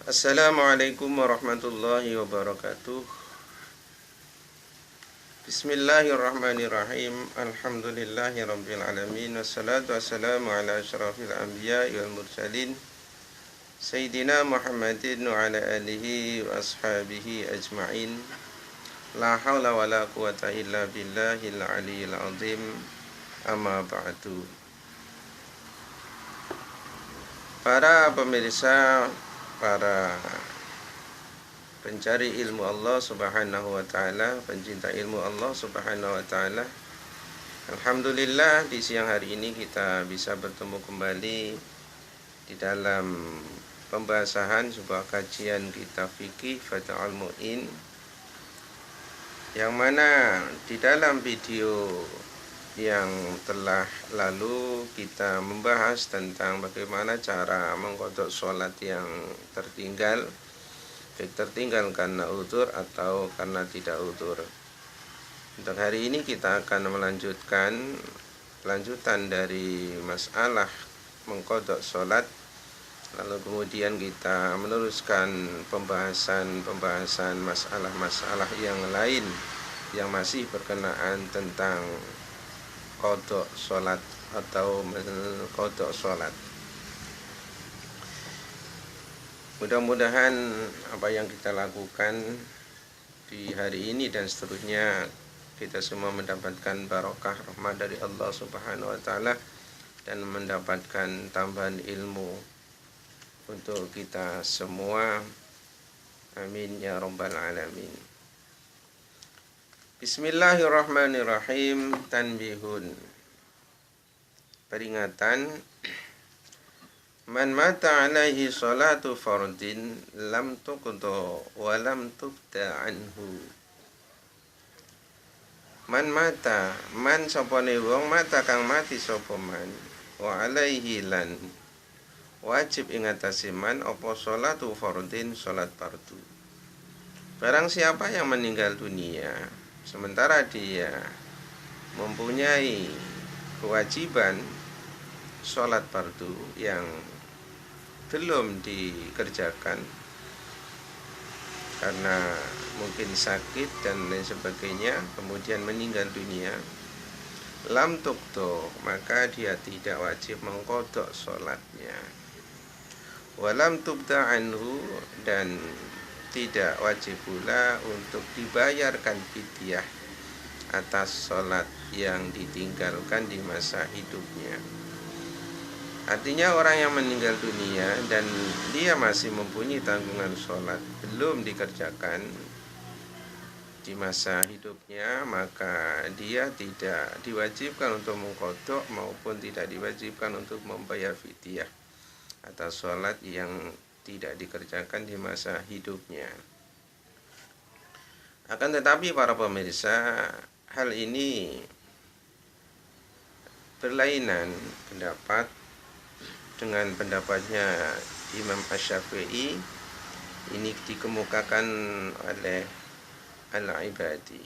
Assalamualaikum warahmatullahi wabarakatuh. Bismillahirrahmanirrahim. Alhamdulillahirabbil alamin. Wassalatu wassalamu ala asyrafil anbiya'i wal mursalin Sayyidina Muhammadin wa ala alihi wa ashabihi ajma'in. La hawla wa la quwata illa billahil aliyyil azim. Amma ba'du. Para pemirsa, para pencari ilmu Allah Subhanahu wa taala, pencinta ilmu Allah Subhanahu wa taala. Alhamdulillah, di siang hari ini kita bisa bertemu kembali di dalam pembahasan sebuah kajian kitab fikih Fathul Mu'in, yang mana di dalam video yang telah lalu kita membahas tentang bagaimana cara mengqadha sholat yang tertinggal, baik tertinggal karena udzur atau karena tidak udzur. Untuk hari ini kita akan lanjutan dari masalah mengqadha sholat, lalu kemudian kita meneruskan pembahasan masalah-masalah yang lain yang masih berkenaan tentang qadha sholat atau qadha sholat. Mudah-mudahan apa yang kita lakukan di hari ini dan seterusnya, kita semua mendapatkan barokah rahmat dari Allah Subhanahu wa taala dan mendapatkan tambahan ilmu untuk kita semua. Amin ya rabbal alamin. Bismillahirrahmanirrahim. Tanbihun, peringatan. Man mata alaihi salatu fardin lam tuqda wa lam tubda anhu. Man mata, man sapane wong mata kang mati sapa man, wa alaihi lan wajib ing atase man apa salatu fardin, salat fardu. Barang siapa yang meninggal dunia sementara dia mempunyai kewajiban sholat fardu yang belum dikerjakan karena mungkin sakit dan lain sebagainya, kemudian meninggal dunia, lam tuqdo, maka dia tidak wajib mengqadha sholatnya. Walam tubda anhu, dan tidak wajib pula untuk dibayarkan fidyah atas sholat yang ditinggalkan di masa hidupnya. Artinya orang yang meninggal dunia dan dia masih mempunyai tanggungan sholat belum dikerjakan di masa hidupnya, maka dia tidak diwajibkan untuk mengqadha maupun tidak diwajibkan untuk membayar fidyah atas sholat yang tidak dikerjakan di masa hidupnya. Akan tetapi para pemirsa, hal ini berlainan pendapat dengan pendapatnya Imam Asy-Syafi'i. Ini dikemukakan oleh Al-Ibadi.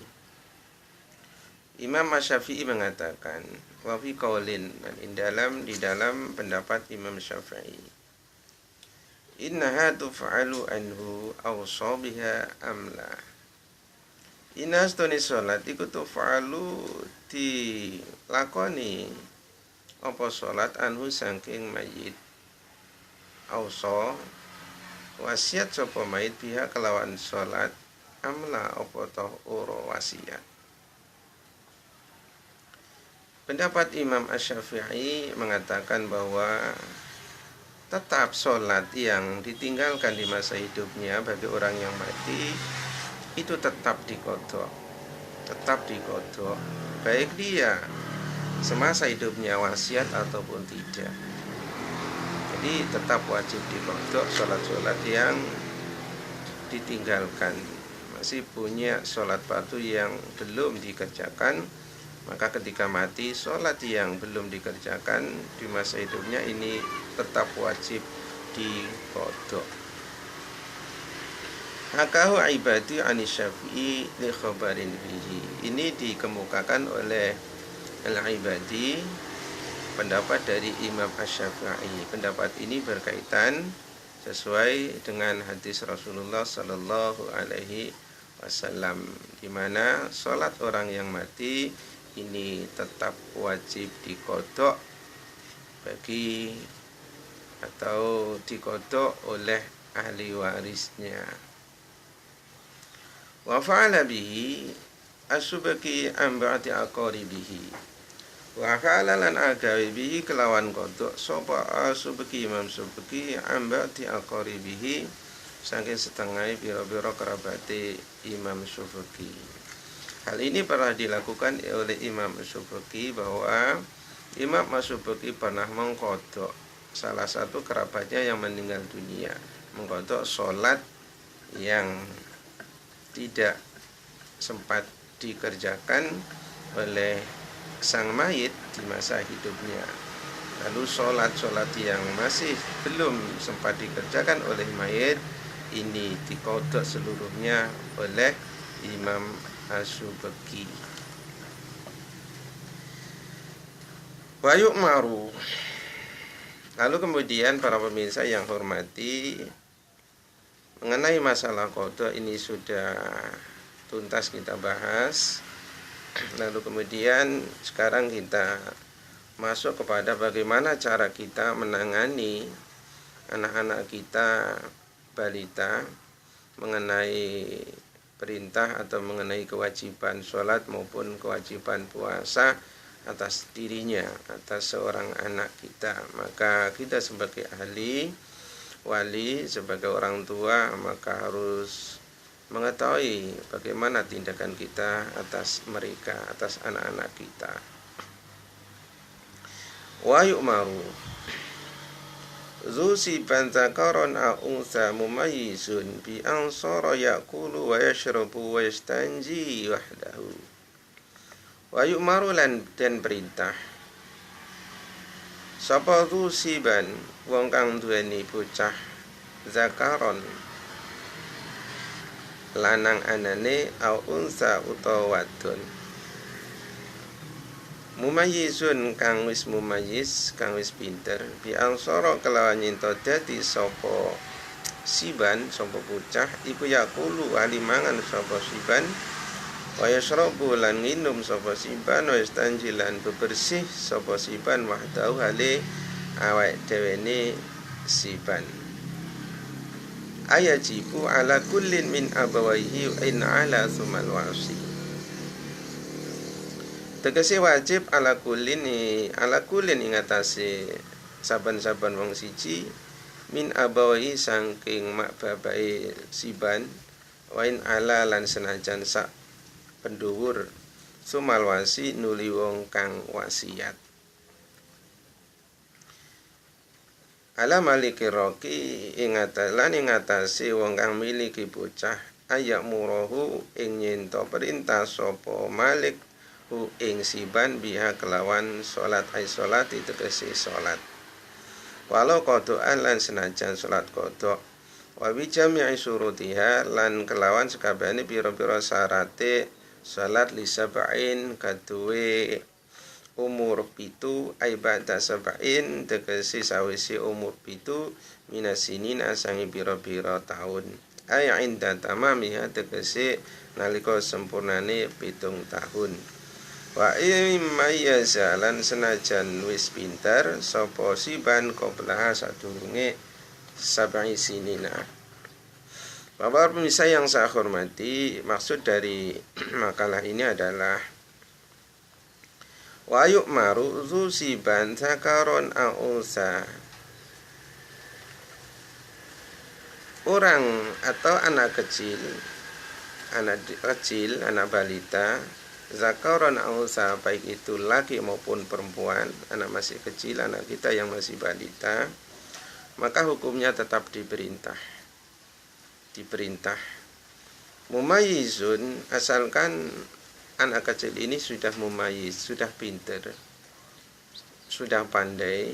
Imam Asy-Syafi'i mengatakan, wa fi qaulin, dan di dalam pendapat Imam Syafi'i, innaha tuf'alu anhu awsa biha amla. Inna astoni sholat iku tuf'alu dilakoni apa sholat anhu saking mayit, awsa wasiat sapa mayit biha kelawan sholat, amla apa toh ora wasiat. Pendapat Imam Asy-Syafi'i mengatakan bahwa tetap sholat yang ditinggalkan di masa hidupnya bagi orang yang mati itu tetap diqadha, baik dia semasa hidupnya wasiat ataupun tidak. Jadi tetap wajib diqadha sholat-sholat yang ditinggalkan. Masih punya sholat fardu yang belum dikerjakan, maka ketika mati sholat yang belum dikerjakan di masa hidupnya ini tetap wajib diqadha. Hakahu ibadi anis Syafi'i li khabarin bihi. Ini dikemukakan oleh Al-Ibadi, pendapat dari Imam Asy-Syafi'i. Pendapat ini berkaitan sesuai dengan hadis Rasulullah Sallallahu Alaihi Wasallam, di mana sholat orang yang mati ini tetap wajib dikodok bagi atau dikodok oleh ahli warisnya. Wa fa'ala bihi as-subki an ba'di aqaribihi. Wa fa'ala lan agawe bihi kelawan kodok sapa as-subki Imam Subki an ba'di aqaribihi saking setengah pira-pira kerabate Imam Subki. Hal ini pernah dilakukan oleh Imam Subki, bahwa Imam Subki pernah mengkodok salah satu kerabatnya yang meninggal dunia, mengkodok sholat yang tidak sempat dikerjakan oleh sang mayit di masa hidupnya. Lalu sholat-sholat yang masih belum sempat dikerjakan oleh mayit ini dikodok seluruhnya oleh Imam As-Subki. Wa yu'maru. Lalu kemudian para pemirsa yang hormati, mengenai masalah kodok ini sudah tuntas kita bahas. Lalu kemudian sekarang kita masuk kepada bagaimana cara kita menangani anak-anak kita balita mengenai perintah atau mengenai kewajiban sholat maupun kewajiban puasa atas dirinya, atas seorang anak kita. Maka kita sebagai ahli wali, sebagai orang tua, maka harus mengetahui bagaimana tindakan kita atas mereka, atas anak-anak kita. Wa yu'maru zu siban zakaron a unsa mumayyizun bi ansara yaqulu wa yashrabu wa yastanji wahdahu. Wa yu'maru lan den perintah sapa zu siban wong kang duweni bocah zakaron lanang anane au unsa utawa wadon mumayyizun kang wis mumayyiz, kang wis pinter, bi ansara kelawan nyinto dadi sapa siban, sapa bocah iku yaqulu alimangan sapa siban, wa yashrabu lan minum sapa siban, wa yastanjilan bebersih sapa siban wahdahu hale awake dhewene siban. Ayajibu ala kullin min abawaihi in ala sumal wasi. Tegese wajib ala kulin ing atase saben-saben wong siji min abawahi saking mak bapae siban, wain ala lan senajan sak pendhuwur sumal wasi nuli wong kang wasiat. Ala maliki roki ing atase wong kang miliki bocah ayak murahu ing nyenta perintah sapa malik ing siban biha kelawan salat ay salat tegese salat walau qodaan lan senajan salat qodok wa bi jami'i surutiha lan kelawan sekabehane pira-pira syarate salat li sab'in kaduwe umur 7 ay ba'da sab'in tegese sawise umur 7 minasinin asangi pira-pira taun ay inda tamamiha tegese nalika sempurnane 7 tahun. Wa immayyaza lan senajan wis pinter sapa siban qablaha sadurunge sab'i sinina. Bapak pemirsa yang saya hormati, maksud dari makalah ini adalah wa yu'maru zu siban zakaron a'unsa. Orang atau anak kecil, anak balita, zakaron ausa, baik itu laki maupun perempuan, anak masih kecil, anak kita yang masih balita, maka hukumnya tetap diperintah. Mumayyizun, asalkan anak kecil ini sudah mumayyiz, sudah pinter, sudah pandai.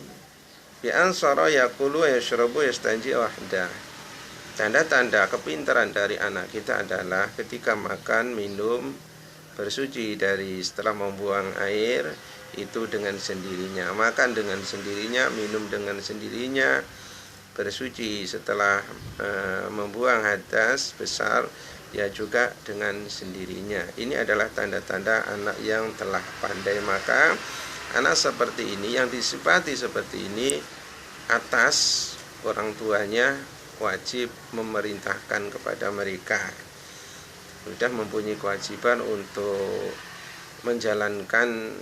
Bi ansara yaqulu yashrabu yastanji wahda. Tanda-tanda kepintaran dari anak kita adalah ketika makan, minum, bersuci dari setelah membuang air itu dengan sendirinya, makan dengan sendirinya, minum dengan sendirinya, bersuci setelah membuang hadas besar, ya juga dengan sendirinya. Ini adalah tanda-tanda anak yang telah pandai. Maka anak seperti ini, yang disifati seperti ini, atas orang tuanya wajib memerintahkan kepada mereka, sudah mempunyai kewajiban untuk menjalankan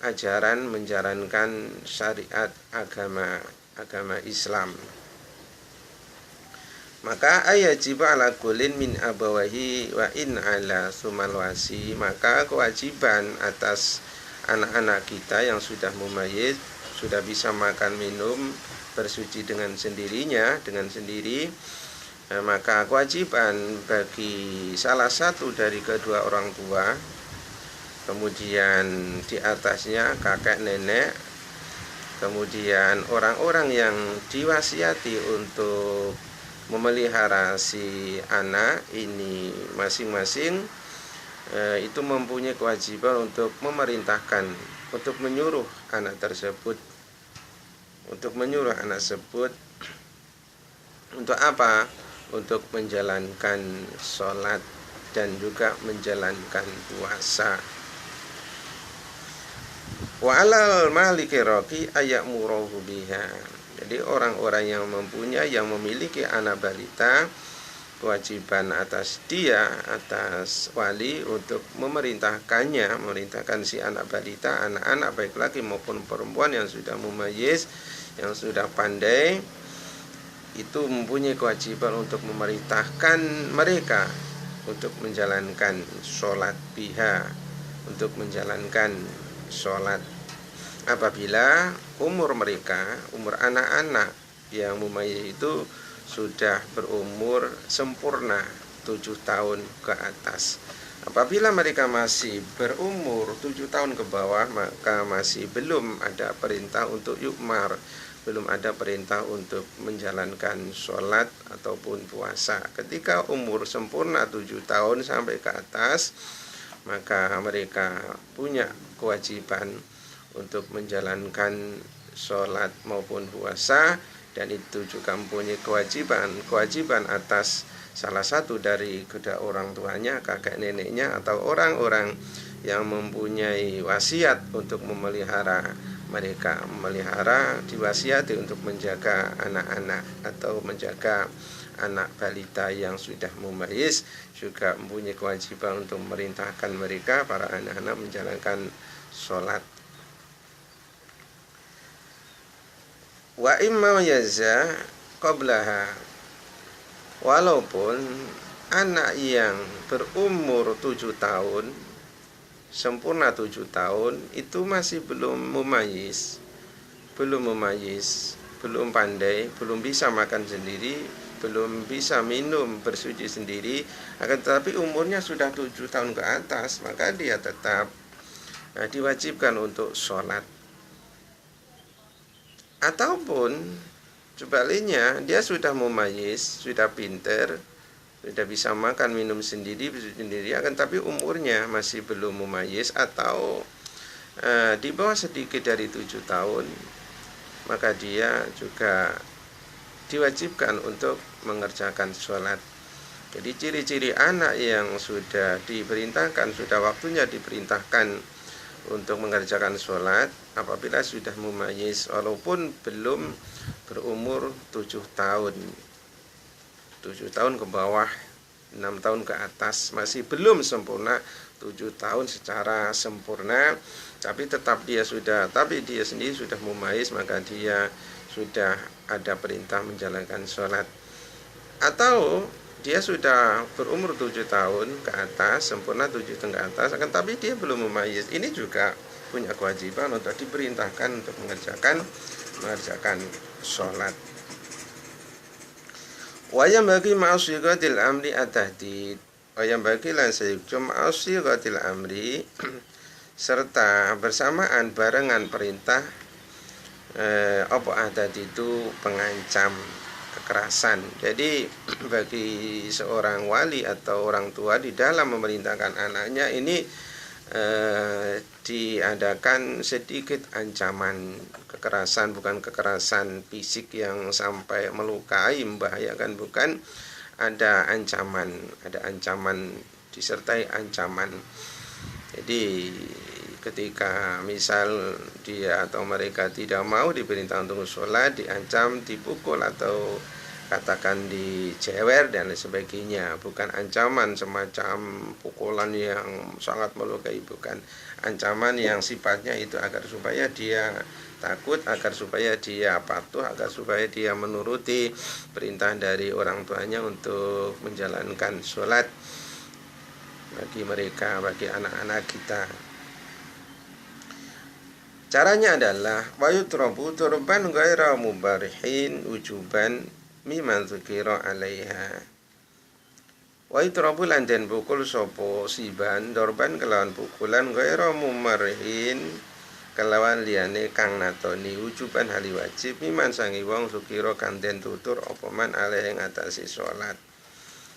ajaran, menjalankan syariat agama Islam. Maka ayajib ala kulin min abawahi wa in ala sumal wasi, maka kewajiban atas anak-anak kita yang sudah mumayyiz, sudah bisa makan minum, bersuci dengan sendirinya, dengan sendiri, maka kewajiban bagi salah satu dari kedua orang tua, kemudian di atasnya kakek nenek, kemudian orang-orang yang diwasiati untuk memelihara si anak ini masing-masing, itu mempunyai kewajiban untuk memerintahkan, untuk menyuruh anak tersebut, untuk apa? Untuk menjalankan sholat dan juga menjalankan puasa. Wa alal maliki raqi ayamurahu biha. Jadi orang-orang yang mempunyai, yang memiliki anak balita, kewajiban atas dia, atas wali untuk memerintahkan si anak balita, anak-anak baik laki maupun perempuan yang sudah mumayyiz, yang sudah pandai, itu mempunyai kewajiban untuk memerintahkan mereka untuk menjalankan sholat biha, untuk menjalankan sholat apabila umur mereka, umur anak-anak yang mumayyiz itu sudah berumur sempurna 7 tahun ke atas. Apabila mereka masih berumur 7 tahun ke bawah, maka masih belum ada perintah untuk yukmar, belum ada perintah untuk menjalankan sholat ataupun puasa. Ketika umur sempurna 7 tahun sampai ke atas, maka mereka punya kewajiban untuk menjalankan sholat maupun puasa, dan itu juga mempunyai kewajiban atas salah satu dari kedua orang tuanya, kakek neneknya, atau orang-orang yang mempunyai wasiat untuk memelihara mereka, diwasiati untuk menjaga anak-anak atau menjaga anak balita yang sudah mumayyiz, juga mempunyai kewajiban untuk memerintahkan mereka, para anak-anak, menjalankan sholat. Wa imma yaza qablaha, walaupun anak yang berumur 7 tahun, sempurna 7 tahun, itu masih belum mumayyiz, belum pandai, belum bisa makan sendiri, belum bisa minum, bersuci sendiri, akan tetapi umurnya sudah 7 tahun ke atas, maka dia tetap diwajibkan untuk sholat. Ataupun sebaliknya, dia sudah mumayyiz, sudah pinter, sudah bisa makan minum sendiri, akan tapi umurnya masih belum mumayyiz atau di bawah sedikit dari 7 tahun, maka dia juga diwajibkan untuk mengerjakan sholat. Jadi ciri-ciri anak yang sudah diperintahkan, sudah waktunya diperintahkan untuk mengerjakan sholat apabila sudah mumayyiz, walaupun belum berumur 7 tahun, 7 tahun ke bawah, 6 tahun ke atas, masih belum sempurna 7 tahun secara sempurna, tapi dia sendiri sudah mumayyiz, maka dia sudah ada perintah menjalankan sholat. Atau dia sudah berumur 7 tahun ke atas, sempurna 7 tahun ke atas, akan tapi dia belum mumayyiz, ini juga punya kewajiban untuk diperintahkan untuk mengerjakan sholat. Wayam bagi ma'asyigatil amri at-tahdid, wayam bagi lan sayukjum ma'asyigatil amri, serta bersamaan barengan perintah apa adat itu pengancam kekerasan. Jadi bagi seorang wali atau orang tua di dalam memerintahkan anaknya ini diadakan sedikit ancaman kekerasan, bukan kekerasan fisik yang sampai melukai, membahayakan, bukan, ada ancaman disertai ancaman. Jadi ketika misal dia atau mereka tidak mau diperintah untuk sholat, diancam, dipukul, atau katakan dijewer dan sebagainya. Bukan ancaman semacam pukulan yang sangat melukai, bukan. Ancaman yang sifatnya itu agar supaya dia takut, agar supaya dia patuh, agar supaya dia menuruti perintah dari orang tuanya untuk menjalankan sholat bagi mereka, bagi anak-anak kita. Caranya adalah wa yutrabu turban ghaira mubarihin wujuban mimman dzukira 'alaiha. Wa yutrabu lan den pukul sapa siban dorban kelawan pukulan ghaira mumarihin kelawan liyane kang natoni wujuban hali wajib mimman sangi wong dzukira kang den tutur apa man alaihi ing atase salat.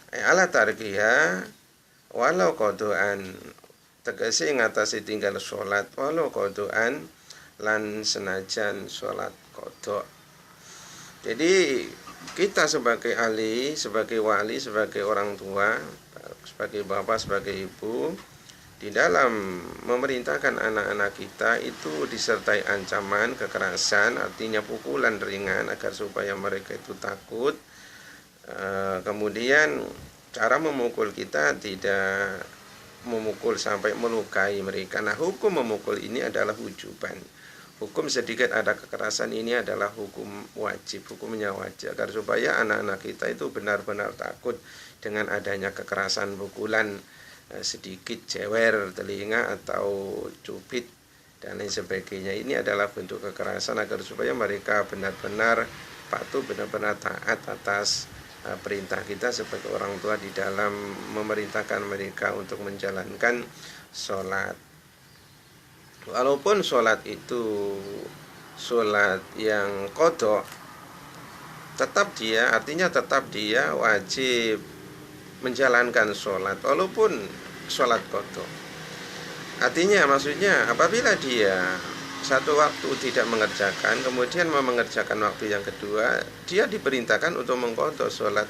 Ala tarkiha walau kodoan, tegese ngatasi tinggal sholat walau kodoan lan senajan sholat kodok. Jadi kita sebagai ahli, sebagai wali, sebagai orang tua, sebagai bapak, sebagai ibu, di dalam memerintahkan anak-anak kita itu disertai ancaman, kekerasan, artinya pukulan ringan agar supaya mereka itu takut. Kemudian cara memukul kita tidak memukul sampai melukai mereka. Nah, hukum memukul ini adalah wujuban. Hukum sedikit ada kekerasan ini adalah hukum wajib, hukumnya wajib, agar supaya anak-anak kita itu benar-benar takut dengan adanya kekerasan, pukulan sedikit, jewer telinga atau cubit dan lain sebagainya. Ini adalah bentuk kekerasan agar supaya mereka benar-benar patuh, benar-benar taat atas perintah kita sebagai orang tua di dalam memerintahkan mereka untuk menjalankan sholat. Walaupun sholat itu sholat yang qadha, artinya tetap dia wajib menjalankan sholat walaupun sholat qadha. Artinya maksudnya apabila dia satu waktu tidak mengerjakan, kemudian mau mengerjakan waktu yang kedua, dia diperintahkan untuk mengqadha sholat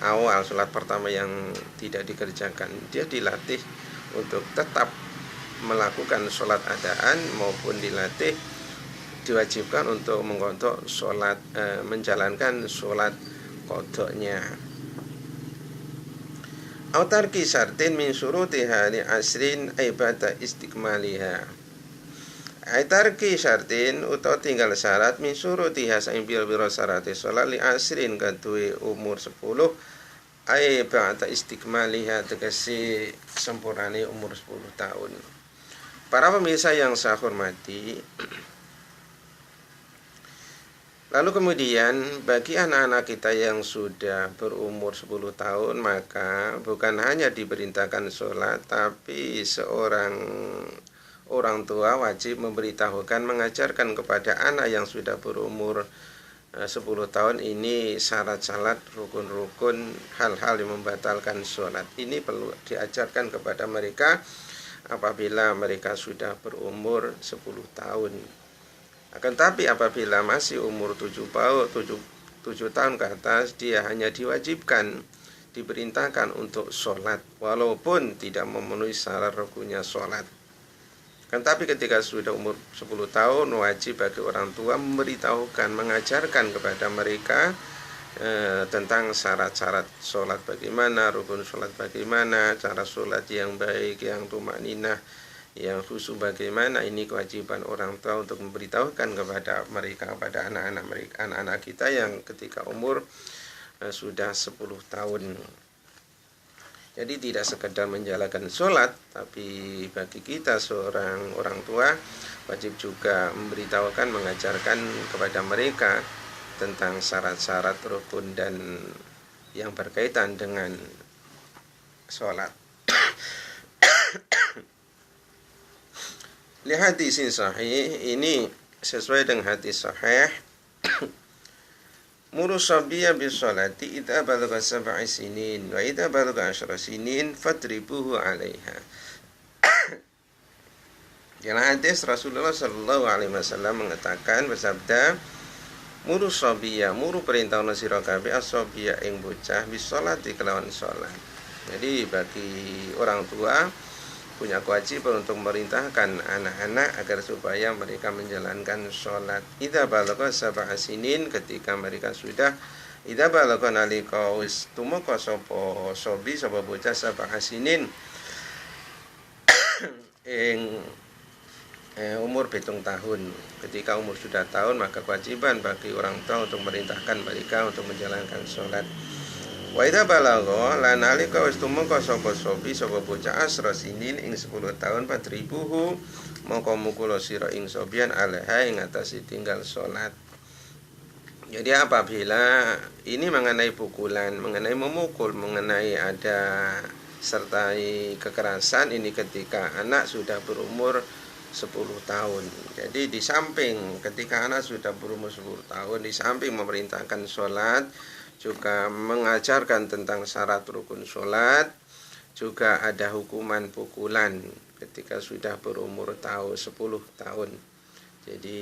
awal, sholat pertama yang tidak dikerjakan. Dia dilatih untuk tetap melakukan sholat adaan maupun diwajibkan untuk mengqadha sholat, menjalankan sholat qadhanya. Autarki syartin min syurutiha li asrin ibada istiqmaliha. Aitarki syartin utawa tinggal syarat min syurutiha saing pira-pira syarate salat li asrin kaduwe umur 10 ibada istiqmaliha tegese sempurnane umur 10 tahun. Para pemirsa yang saya hormati, lalu kemudian bagi anak-anak kita yang sudah berumur 10 tahun, maka bukan hanya diperintahkan sholat, tapi seorang orang tua wajib memberitahukan, mengajarkan kepada anak yang sudah berumur 10 tahun ini syarat-syarat, rukun-rukun, hal-hal yang membatalkan sholat. Ini perlu diajarkan kepada mereka apabila mereka sudah berumur 10 tahun. Akan tapi apabila masih umur 7 tahun ke atas, dia hanya diwajibkan, diperintahkan untuk sholat walaupun tidak memenuhi syarat rukunnya sholat. Akan tapi ketika sudah umur 10 tahun, wajib bagi orang tua memberitahukan, mengajarkan kepada mereka tentang syarat-syarat sholat bagaimana, rukun sholat bagaimana, cara sholat yang baik, yang tumakninah, yang khusyuk bagaimana. Ini kewajiban orang tua untuk memberitahukan kepada mereka, kepada anak-anak kita yang ketika umur sudah 10 tahun. Jadi tidak sekedar menjalankan sholat, tapi bagi kita seorang orang tua wajib juga memberitahukan, mengajarkan kepada mereka tentang syarat-syarat rukun dan yang berkaitan dengan sholat. Lihat hadisin sahih, ini sesuai dengan hadis sahih. Muru sabiyya bis salati idza balagha 7 sinin wa idza balagha 10 sinin fadribuhu 'alaiha. Dalam hadis Rasulullah Shallallahu Alaihi Wasallam mengatakan, bersabda, muru sobiya, muru perintah sira kabeh asobiya ing bocah bisolati kelawan sholat. Jadi bagi orang tua punya kewajiban untuk memerintahkan anak-anak agar supaya mereka menjalankan sholat. Idza balagha sab'a sinin, ketika mereka sudah idza balagha nalika wis tumeka sapa sobi sapa bocah sab'a sinin ing umur 7 tahun. Ketika umur sudah tahun, maka kewajiban bagi orang tua untuk merintahkan mereka untuk menjalankan sholat. Wa idza balagha lan nalika wis tumeka sapa sobi sapa bocah asra sinin ing 10 tahun patribuhu mongko mukula sira ing sobian alaiha ing atase tinggal salat. Jadi apabila ini mengenai pukulan, mengenai memukul, mengenai ada sertai kekerasan, ini ketika anak sudah berumur 10 tahun. Jadi di samping ketika anak sudah berumur 10 tahun, di samping memerintahkan sholat, juga mengajarkan tentang syarat rukun sholat, juga ada hukuman pukulan ketika sudah berumur 10 tahun. Jadi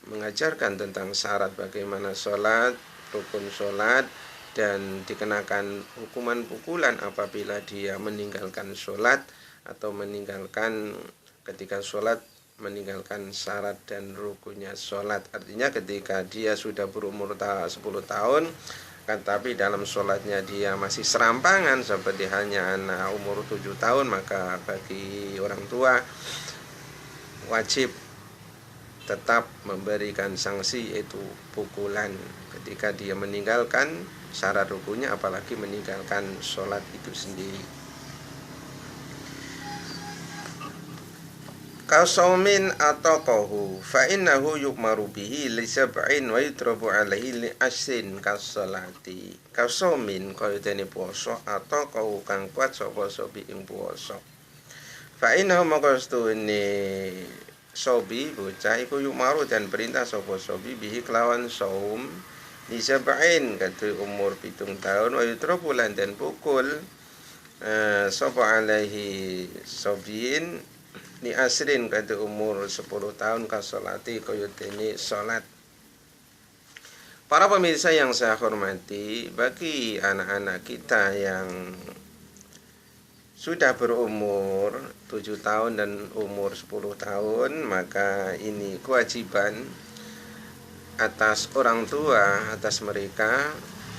mengajarkan tentang syarat bagaimana sholat, rukun sholat, dan dikenakan hukuman pukulan apabila dia meninggalkan sholat atau meninggalkan ketika sholat, meninggalkan syarat dan rukunnya sholat. Artinya ketika dia sudah berumur 10 tahun, kan tapi dalam sholatnya dia masih serampangan seperti hanya anak umur 7 tahun, maka bagi orang tua wajib tetap memberikan sanksi, yaitu pukulan ketika dia meninggalkan syarat rukunnya, apalagi meninggalkan sholat itu sendiri. Kausomin atau kohu fa innahu yukmaru bihi li sab'in wa yutrabu alaihi li asrin kasolati. Kausomin kaya dene puasa atau kohu kang kuat sapa sobi ing puasa. Fa innahu maka stune sobi bocah iku yukmaru dan perintah sapa sobi bihi kelawan saum li sab'in kate umur 7 tahun wa yutrabu lan dan pukul sapa alaihi sobiin ni asrin kata umur 10 tahun kasolati koyoteni sholat. Para pemirsa yang saya hormati, bagi anak-anak kita yang sudah berumur 7 tahun dan umur 10 tahun, maka ini kewajiban atas orang tua, atas mereka.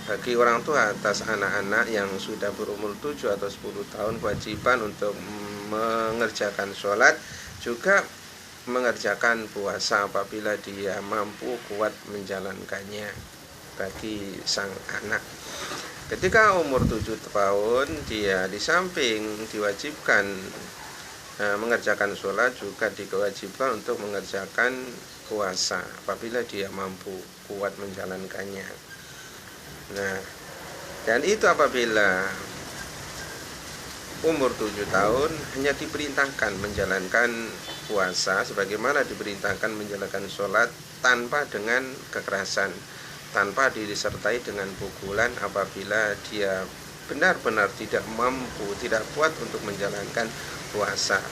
Bagi orang tua atas anak-anak yang sudah berumur 7 atau 10 tahun, kewajiban untuk mengerjakan sholat, juga mengerjakan puasa apabila dia mampu kuat menjalankannya bagi sang anak. Ketika umur 7 tahun, dia di samping diwajibkan mengerjakan sholat, juga diwajibkan untuk mengerjakan puasa apabila dia mampu kuat menjalankannya. Nah, dan itu apabila umur 7 tahun hanya diperintahkan menjalankan puasa sebagaimana diperintahkan menjalankan sholat, tanpa dengan kekerasan, tanpa disertai dengan pukulan apabila dia benar-benar tidak mampu, tidak kuat untuk menjalankan puasa.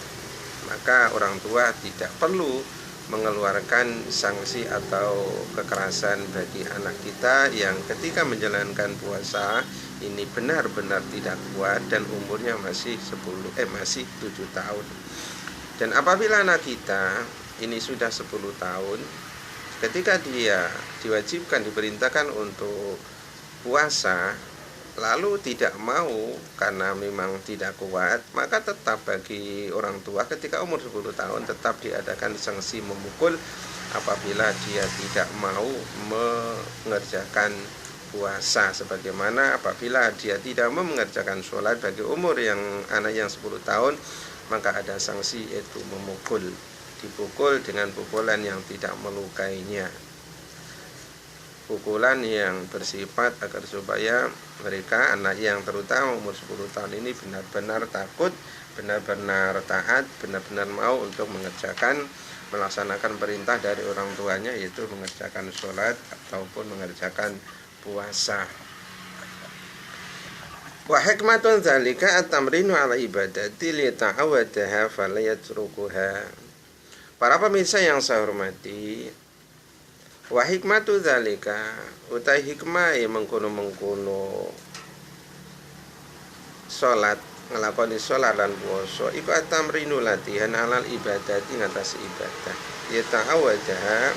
Maka orang tua tidak perlu mengeluarkan sanksi atau kekerasan bagi anak kita yang ketika menjalankan puasa ini benar-benar tidak kuat dan umurnya masih 7 tahun. Dan apabila anak kita ini sudah 10 tahun, ketika dia diwajibkan, diperintahkan untuk puasa, lalu tidak mau karena memang tidak kuat, maka tetap bagi orang tua ketika umur 10 tahun tetap diadakan sanksi memukul apabila dia tidak mau mengerjakan puasa, sebagaimana apabila dia tidak mau mengerjakan sholat bagi umur yang anak yang 10 tahun, maka ada sanksi, yaitu memukul, dipukul dengan pukulan yang tidak melukainya, pukulan yang bersifat agar supaya mereka, anak yang terutama umur 10 tahun ini, benar-benar takut, benar-benar taat, benar-benar mau untuk melaksanakan perintah dari orang tuanya, yaitu mengerjakan sholat ataupun mengerjakan puasa. Wa hikmatun dzalika at-tamrinu ala ibadati li ta'awadaha falayatrukuha. Para pemirsa yang saya hormati, wa hikmatu dzalika utai hikmah mengkono-mengkono salat, ngelakoni salat lan puasa iku atamrinu latihan alal ibadati ngatas ibadah. Ya ta'awadah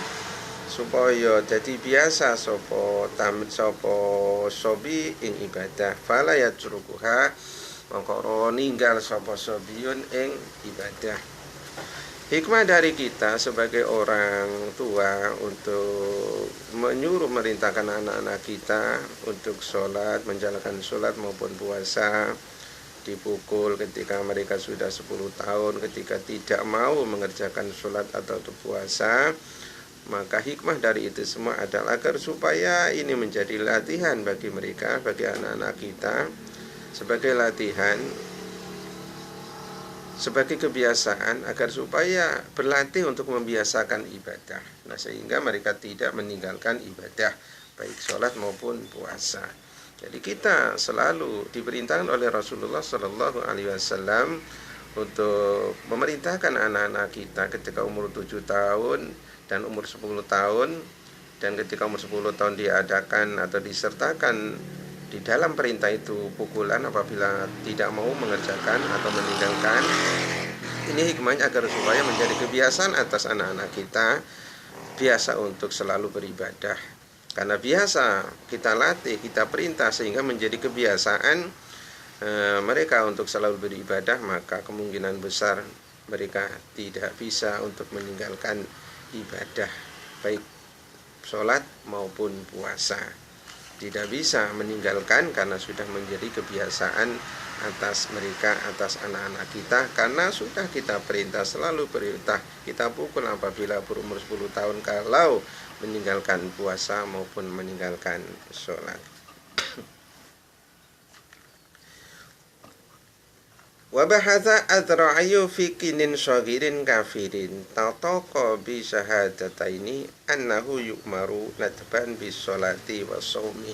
supaya jadi biasa sapa sobi ing ibadah, fala yatrukuha mongko ninggal sapa sobiyun ing ibadah. Hikmah dari kita sebagai orang tua untuk menyuruh merintahkan anak-anak kita untuk sholat, menjalankan sholat maupun puasa, dipukul ketika mereka sudah 10 tahun ketika tidak mau mengerjakan sholat atau puasa. Maka hikmah dari itu semua adalah agar supaya ini menjadi latihan bagi mereka, bagi anak-anak kita, sebagai latihan, sebagai kebiasaan agar supaya berlatih untuk membiasakan ibadah. Nah, sehingga mereka tidak meninggalkan ibadah baik sholat maupun puasa. Jadi kita selalu diperintahkan oleh Rasulullah Shallallahu Alaihi Wasallam untuk memerintahkan anak-anak kita ketika umur 7 tahun dan umur 10 tahun, dan ketika umur 10 tahun diadakan atau disertakan di dalam perintah itu pukulan apabila tidak mau mengerjakan atau meninggalkan. Ini hikmahnya agar supaya menjadi kebiasaan atas anak-anak kita, biasa untuk selalu beribadah. Karena biasa kita latih, kita perintah sehingga menjadi kebiasaan mereka untuk selalu beribadah, maka kemungkinan besar mereka tidak bisa untuk meninggalkan ibadah baik sholat maupun puasa. Tidak bisa meninggalkan karena sudah menjadi kebiasaan atas mereka, atas anak-anak kita, karena sudah kita perintah, selalu perintah, kita pukul apabila berumur 10 tahun kalau meninggalkan puasa maupun meninggalkan sholat. Wa bahatha adra'ayu fi kinin shagirin kafirin tataka bi syahadataini annahu yu'maru nadban bis sholati was shaumi.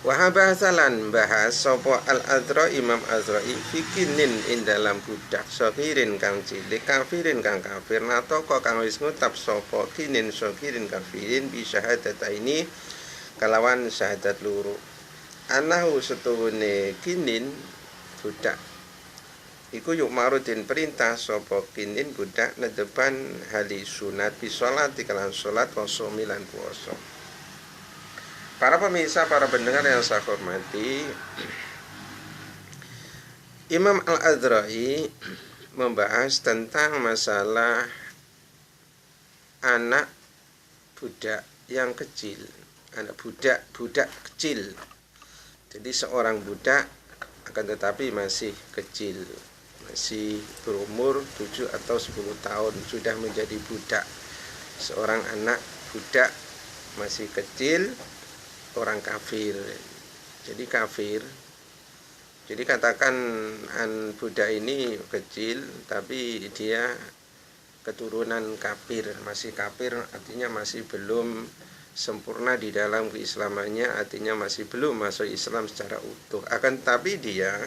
Wa habasalan bahas sapa al-adra Imam Azra'i fi kinin ing dalam budak shagirin kang cilik kafirin kang kafir nataka kang wis ngucap sapa kinin shagirin kafirin bi syahadataini kalawan syahadat loro. Anahu setuhune kinin budak iku yuk marudin perintah sapa kinin budak nedepan hali sunat bisolat dikalan solat wa lan puasa. Para pemirsa, para pendengar yang saya hormati, Imam Al-Adra'i membahas tentang masalah anak budak yang kecil, anak budak kecil. Jadi seorang budak akan tetapi masih kecil, masih berumur 7 atau 10 tahun sudah menjadi budak. Seorang anak budak masih kecil, orang kafir. Jadi kafir. Jadi katakan budak ini kecil tapi dia keturunan kafir, masih kafir artinya masih belum sempurna di dalam keislamannya, artinya masih belum masuk Islam secara utuh. Akan tapi dia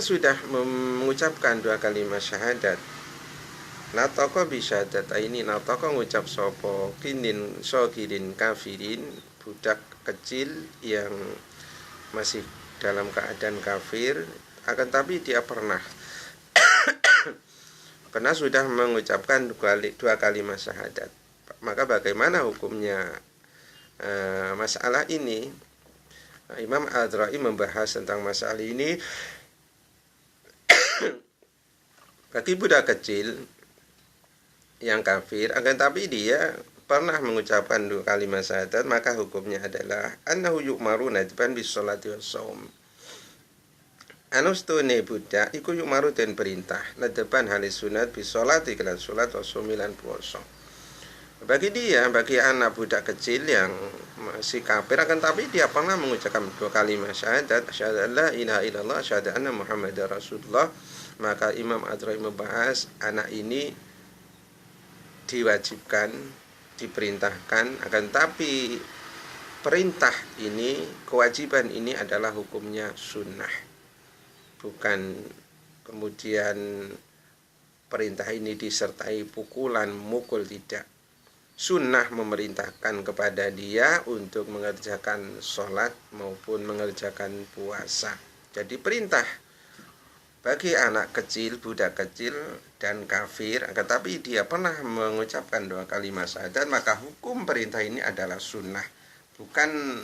sudah mengucapkan 2 kalimat syahadat. Nataka bi syahadataini, nataka ngucap sapa kinin syagirin kafirin, budak kecil yang masih dalam keadaan kafir, akan tapi dia pernah sudah mengucapkan 2 kalimat syahadat. Maka bagaimana hukumnya masalah ini? Imam Al-Adra'i membahas tentang masalah ini. Bagi budak kecil yang kafir, akan tapi dia pernah mengucapkan 2 kalimat syahadat, maka hukumnya adalah annahu yu'maru nadban bis sholati was shaum. Anustune budak iku yu'maru den perintah nadban halis sunat bis sholati kelan salat was shaum lan puasa. Bagi anak budak kecil yang masih kafir, akan tapi dia pernah mengucapkan 2 kalimat syahadat, syahadat la ilaha illallah, syahadat anna Muhammadar Rasulullah, maka Imam Adra'i membahas anak ini diwajibkan, diperintahkan, akan tapi perintah ini, kewajiban ini adalah hukumnya sunnah, bukan kemudian perintah ini disertai pukulan, mukul, tidak. Sunnah memerintahkan kepada dia untuk mengerjakan sholat maupun mengerjakan puasa. Jadi perintah bagi anak kecil, budak kecil dan kafir, tetapi dia pernah mengucapkan 2 kalimat syahadat, maka hukum perintah ini adalah sunnah, bukan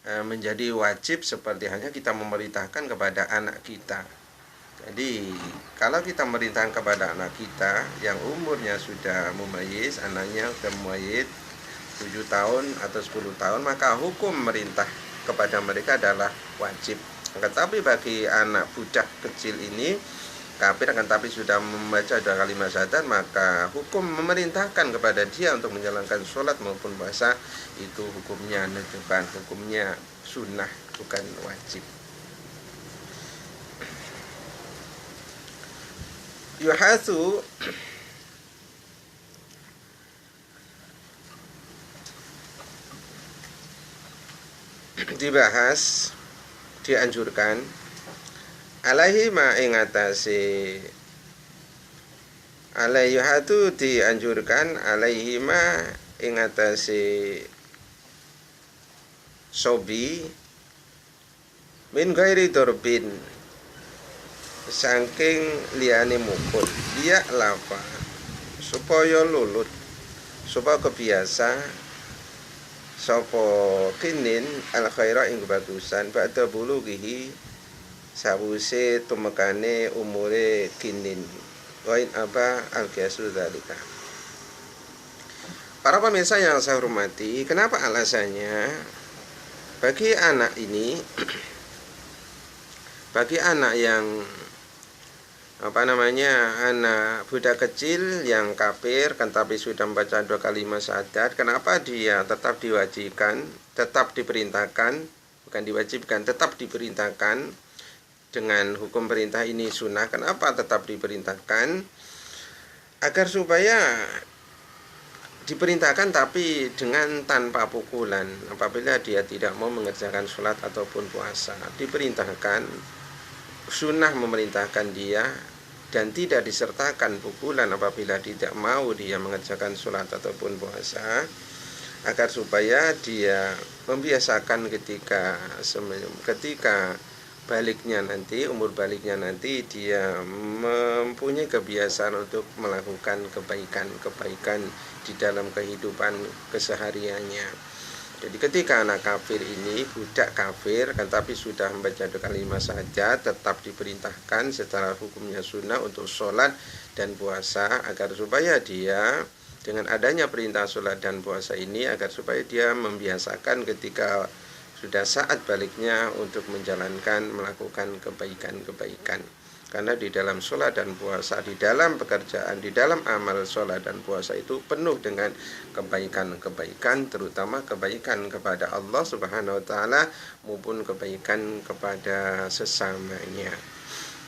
menjadi wajib seperti hanya kita memerintahkan kepada anak kita. Jadi kalau kita memerintahkan kepada anak kita yang umurnya sudah mumayyiz, anaknya sudah mumayyiz 7 tahun atau 10 tahun, maka hukum merintah kepada mereka adalah wajib. Tetapi bagi anak budak kecil ini kafir, akan tapi sudah membaca 2 kalimat syahadat, maka hukum memerintahkan kepada dia untuk menjalankan sholat maupun puasa itu hukumnya nadban, hukumnya sunnah, bukan wajib. Yuhatsu dibahas, dianjurkan alaihi ma ingatasi alaihatu dianjurkan alaihi ma ingatasi sobi min ghairi dorbin saking liyane mukul, dia lapa supaya lulut, supaya kebiasa sapa kinin al khaira ing kebagusan ba'da bulughihi sawise tumekane umure kinin wain apa al qiyasu dzalika. Para pemirsa yang saya hormati, kenapa alasannya bagi anak ini bagi anak yang anak budak kecil yang kafir kan tapi sudah membaca 2 kalimat syahadat, kenapa dia tetap diwajibkan, tetap diperintahkan, bukan diwajibkan, tetap diperintahkan dengan hukum perintah ini sunnah? Kenapa tetap diperintahkan? Agar supaya diperintahkan tapi dengan tanpa pukulan. Apabila dia tidak mau mengerjakan sholat ataupun puasa, diperintahkan, sunnah memerintahkan dia, dan tidak disertakan pukulan apabila tidak mau dia mengerjakan sholat ataupun puasa, agar supaya dia membiasakan ketika baliknya nanti, umur baliknya nanti, dia mempunyai kebiasaan untuk melakukan kebaikan di dalam kehidupan kesehariannya. Jadi ketika anak kafir ini, budak kafir kan tapi sudah membaca 2 kalimat syahadat, tetap diperintahkan secara hukumnya sunnah untuk sholat dan puasa, agar supaya dia dengan adanya perintah sholat dan puasa ini, agar supaya dia membiasakan ketika sudah saat baliknya untuk melakukan kebaikan. Karena di dalam sholat dan puasa, di dalam pekerjaan, di dalam amal sholat dan puasa itu penuh dengan kebaikan, terutama kebaikan kepada Allah Subhanahu wa Ta'ala maupun kebaikan kepada sesamanya.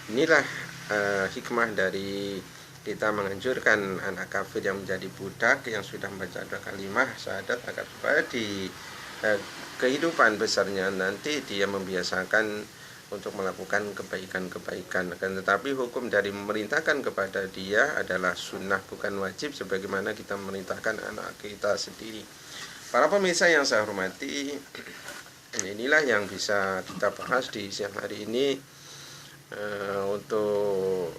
Inilah hikmah dari kita menganjurkan anak kafir yang menjadi budak yang sudah membaca 2 kalimat syahadat, agar supaya di kehidupan besarnya nanti dia membiasakan untuk melakukan kebaikan. Tetapi hukum dari memerintahkan kepada dia adalah sunnah, bukan wajib, sebagaimana kita memerintahkan anak kita sendiri. Para pemirsa yang saya hormati, inilah yang bisa kita bahas di siang hari ini. Untuk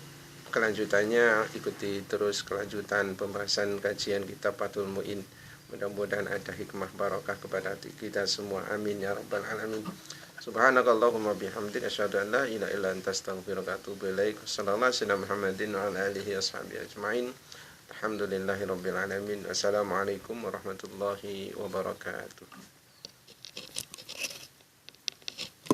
kelanjutannya, ikuti terus kelanjutan pembahasan kajian kitab Fathul Mu'in. Mudah-mudahan ada hikmah barokah kepada kita semua. Amin ya rabbal alamin. Subhanakallahumma bihamdika asyhadu an la ilaha illa anta astaghfiruka wa atubu ilaik. Sallallahu alaihi wasallam Muhammadin wa ala alihi washabihi ajmain. Alhamdulillahirabbil alamin. Assalamualaikum warahmatullahi wabarakatuh.